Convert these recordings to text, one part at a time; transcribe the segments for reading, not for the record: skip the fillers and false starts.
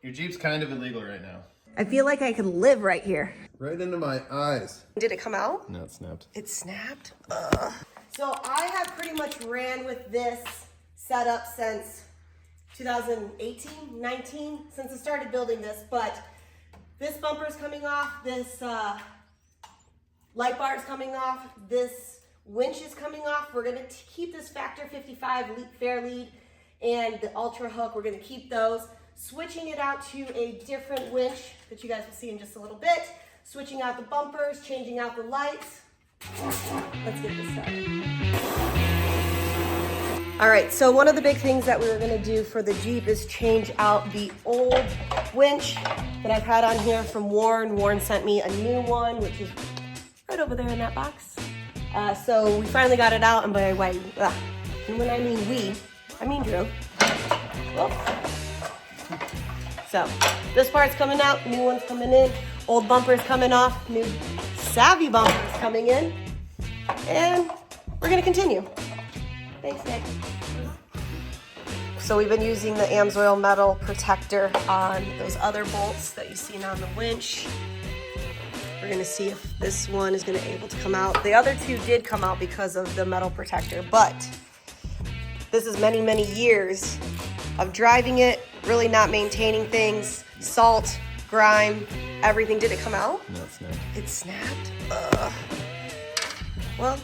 Your Jeep's kind of illegal right now. I feel like I could live right here. Right into my eyes. Did it come out? No, it snapped. It snapped? Ugh. So I have pretty much ran with this setup since 2018, 19, since I started building this, but this bumper is coming off, this light bar is coming off, this winch is coming off. We're gonna keep this Factor 55 fair lead and the Ultra hook, we're gonna keep those. Switching it out to a different winch that you guys will see in just a little bit. Switching out the bumpers, changing out the lights. Let's get this started. All right, so one of the big things that we were gonna do for the Jeep is change out the old winch that I've had on here from Warren. Warren sent me a new one, which is right over there in that box. So we finally got it out, and by when I mean we, I mean Drew. Whoop. So this part's coming out, new one's coming in, old bumper's coming off, new Savvy bumper's coming in, and we're gonna continue. Thanks, Nick. So we've been using the Amsoil metal protector on those other bolts that you've seen on the winch. We're gonna see if this one is gonna be able to come out. The other two did come out because of the metal protector, but this is many, many years of driving it, really not maintaining things, salt, grime, everything. Did it come out? No, it snapped. It snapped? Ugh. Well,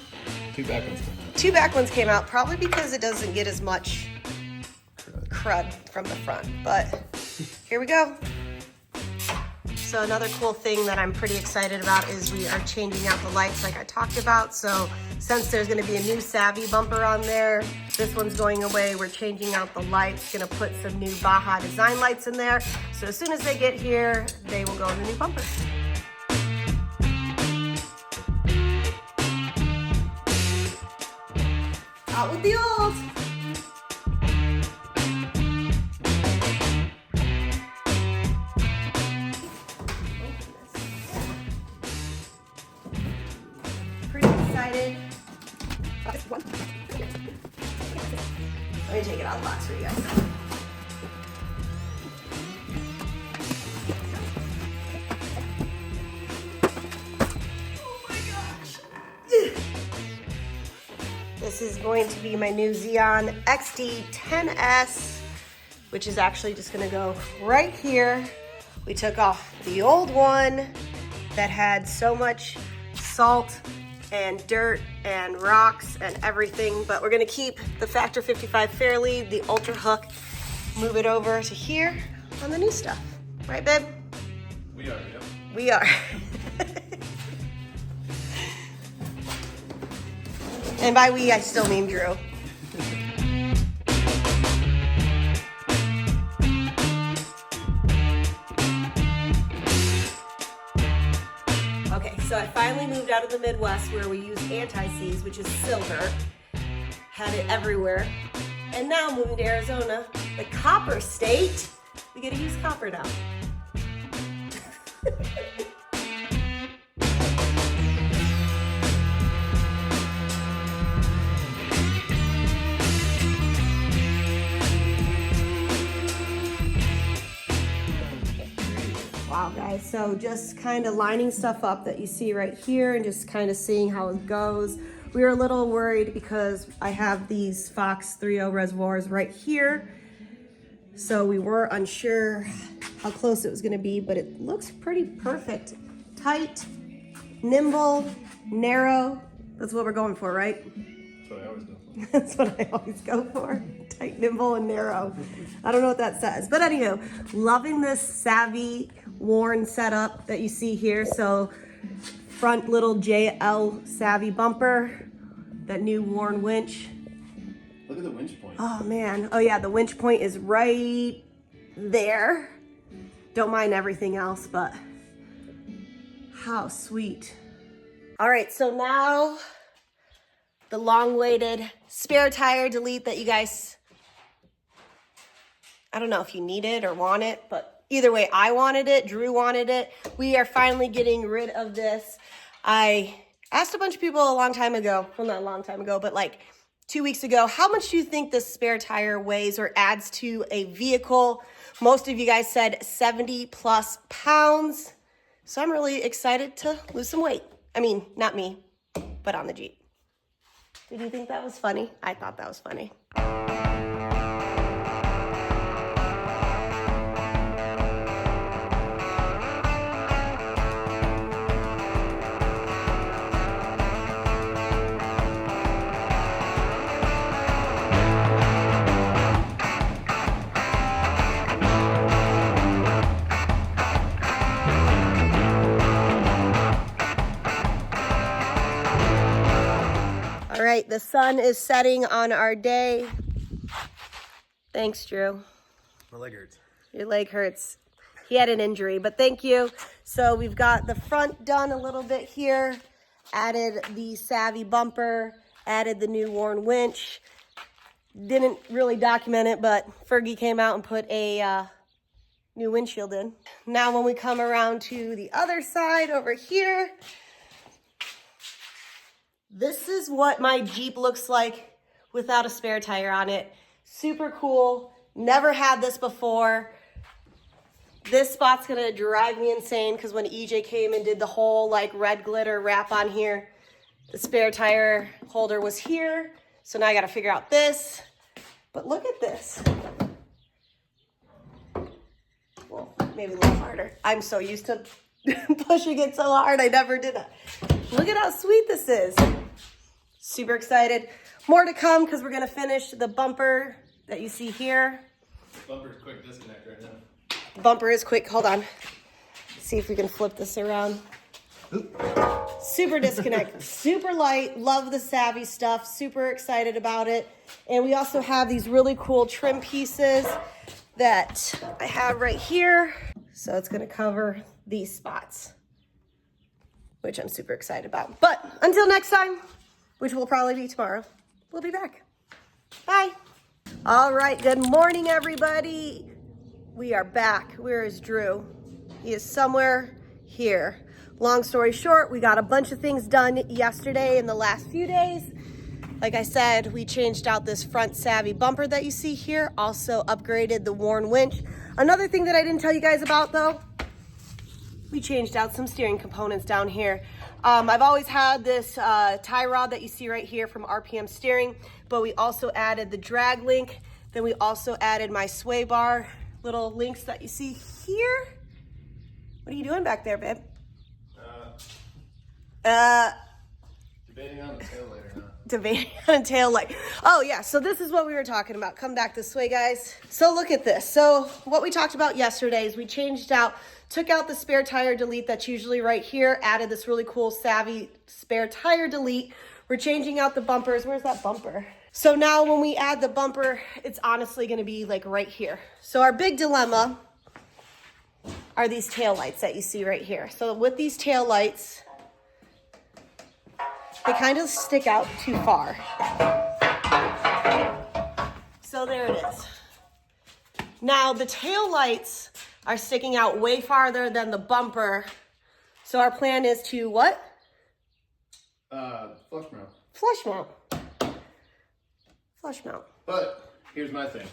Two back ones came out. two back ones came out, probably because it doesn't get as much crud from the front, but here we go. So another cool thing that I'm pretty excited about is we are changing out the lights like I talked about. So since there's gonna be a new Savvy bumper on there, this one's going away, we're changing out the lights, gonna put some new Baja design lights in there. So as soon as they get here, they will go in the new bumper. Out with the old. Pretty excited. Let me take it out of the box for you guys. Oh my gosh. This is going to be my new Xeon XD10S, which is actually just gonna go right here. We took off the old one that had so much salt and dirt and rocks and everything, but we're gonna keep the Factor 55 fair lead, the Ultra hook, move it over to here on the new stuff. Right, babe? We are, yep. We are. And by we, I still mean Drew. Okay, so I finally moved out of the Midwest where we use anti-seize, which is silver. Had it everywhere. And now moving to Arizona, the copper state, we get to use copper now. Wow, guys, so just kind of lining stuff up that you see right here and just kind of seeing how it goes. We were a little worried because I have these Fox 3.0 reservoirs right here. So we were unsure how close it was gonna be, but it looks pretty perfect. Tight, nimble, narrow. That's what we're going for, right? That's what I always go for. That's what I always go for. Tight, nimble, and narrow. I don't know what that says. But anywho, loving this Savvy Warren setup that you see here. So front little JL Savvy bumper, that new Warren winch. Look at the winch point. Oh man, oh yeah, the winch point is right there. Don't mind everything else, but how sweet. All right, so now the long-awaited spare tire delete that you guys, I don't know if you need it or want it, but either way, I wanted it, Drew wanted it. We are finally getting rid of this. I asked a bunch of people a long time ago, well, not a long time ago, but like 2 weeks ago, how much do you think this spare tire weighs or adds to a vehicle Most of you guys said 70 plus pounds. So I'm really excited to lose some weight. I mean, not me, but on the Jeep. Did you think that was funny? I thought that was funny. All right, the sun is setting on our day. Thanks, Drew. My leg hurts. Your leg hurts. He had an injury, but thank you. So we've got the front done a little bit here, added the Savvy bumper, added the new worn winch. Didn't really document it, but Fergie came out and put a new windshield in. Now when we come around to the other side over here, this is what my Jeep looks like without a spare tire on it. Super cool. Never had this before. This spot's gonna drive me insane because when EJ came and did the whole like red glitter wrap on here, the spare tire holder was here. So now I gotta figure out this. But look at this. Well, maybe a little harder. I'm so used to pushing it so hard, I never did that. Look at how sweet this is. Super excited. More to come because we're gonna finish the bumper that you see here. Bumper's quick disconnect right now. The bumper is quick, hold on. See if we can flip this around. Oop. Super disconnect, super light, love the Savvy stuff, super excited about it. And we also have these really cool trim pieces that I have right here. So it's gonna cover these spots, which I'm super excited about. But until next time, which will probably be tomorrow, we'll be back. Bye. All right, good morning, everybody. We are back. Where is Drew? He is somewhere here. Long story short, we got a bunch of things done yesterday and the last few days. Like I said, we changed out this front Savvy bumper that you see here, also upgraded the worn winch. Another thing that I didn't tell you guys about though, we changed out some steering components down here. I've always had this tie rod that you see right here from RPM Steering, but we also added the drag link. Then we also added my sway bar little links that you see here. What are you doing back there, babe? Debating on the tail light or not. Debating on a tail light. Oh yeah, so this is what we were talking about. Come back this way, guys. So look at this. So what we talked about yesterday is we changed out, took out the spare tire delete that's usually right here, added this really cool Savvy spare tire delete. We're changing out the bumpers. Where's that bumper? So now when we add the bumper, it's honestly gonna be like right here. So our big dilemma are these tail lights that you see right here. So with these tail lights, they kind of stick out too far. So there it is. Now the tail lights are sticking out way farther than the bumper. So our plan is to what? Flush mount. Flush mount. Flush mount. But here's my thing.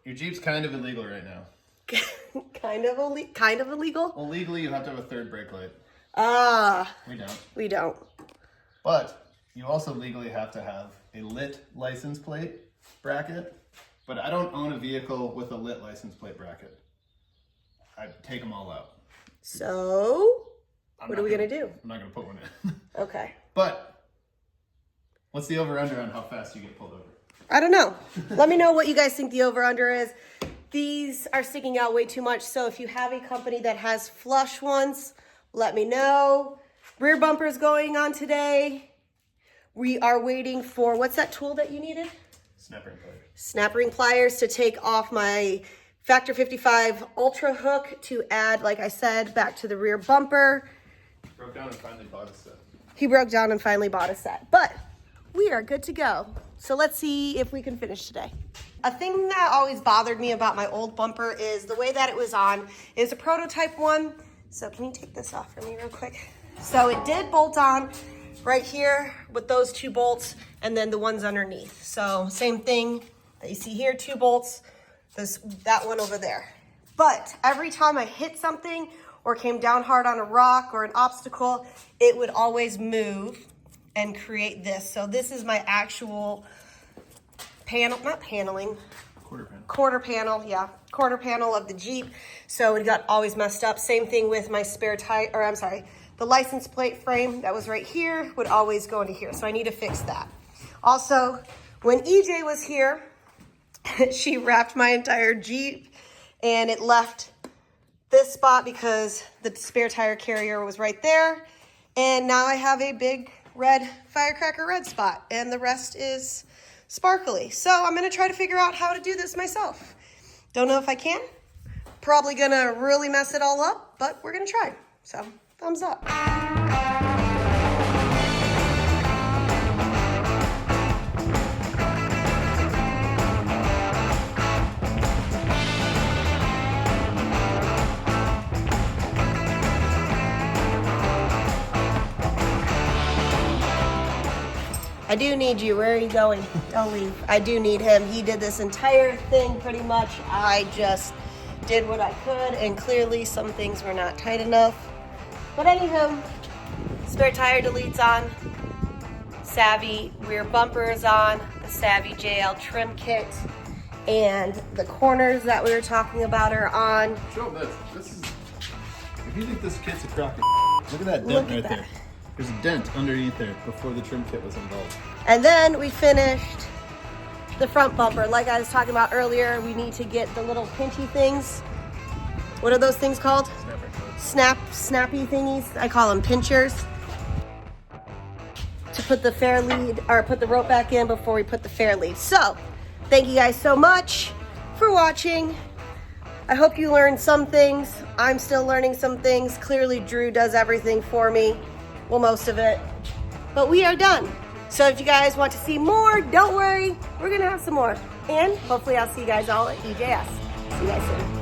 Your Jeep's kind of illegal right now. kind of illegal? Well, legally you have to have a third brake light. We don't. We don't. But you also legally have to have a lit license plate bracket. But I don't own a vehicle with a lit license plate bracket. I'd take them all out. So, what are we going to do? I'm not going to put one in. Okay. But, what's the over-under on how fast you get pulled over? I don't know. Let me know what you guys think the over-under is. These are sticking out way too much. So if you have a company that has flush ones, let me know. Rear bumper's going on today. We are waiting for, what's that tool that you needed? Snap ring pliers. Snap ring pliers to take off my Factor 55 Ultra hook to add, like I said, back to the rear bumper. Broke down and finally bought a set. He broke down and finally bought a set. But we are good to go. So let's see if we can finish today. A thing that always bothered me about my old bumper is the way that it was on. It's a prototype one. So can you take this off for me real quick? So it did bolt on right here with those two bolts and then the ones underneath. So same thing that you see here, two bolts that one over there. But every time I hit something or came down hard on a rock or an obstacle, it would always move and create this. So this is my actual panel, not paneling, quarter panel of the Jeep. So it got always messed up. Same thing with my spare tire, or I'm sorry, the license plate frame that was right here would always go into here. So I need to fix that. Also, when EJ was here, she wrapped my entire Jeep and it left this spot because the spare tire carrier was right there. And now I have a big red firecracker red spot and the rest is sparkly. So I'm gonna try to figure out how to do this myself. Don't know if I can. Probably gonna really mess it all up, but we're gonna try. So thumbs up. I do need you. Where are you going? Don't leave. I do need him. He did this entire thing pretty much. I just did what I could, and clearly some things were not tight enough. But anywho, spare tire delete's on. Savvy rear bumper is on. The Savvy JL trim kit. And the corners that we were talking about are on. Show this. If you think this kit's a crock of look at that dent right there. There's a dent underneath there before the trim kit was involved. And then we finished the front bumper. Like I was talking about earlier, we need to get the little pinchy things. What are those things called? Snappy thingies. I call them pinchers. To put the fair lead, or put the rope back in before we put the fair lead. So, thank you guys so much for watching. I hope you learned some things. I'm still learning some things. Clearly Drew does everything for me. Well, most of it. But we are done. So if you guys want to see more, don't worry. We're gonna have some more. And hopefully I'll see you guys all at EJS. See you guys soon.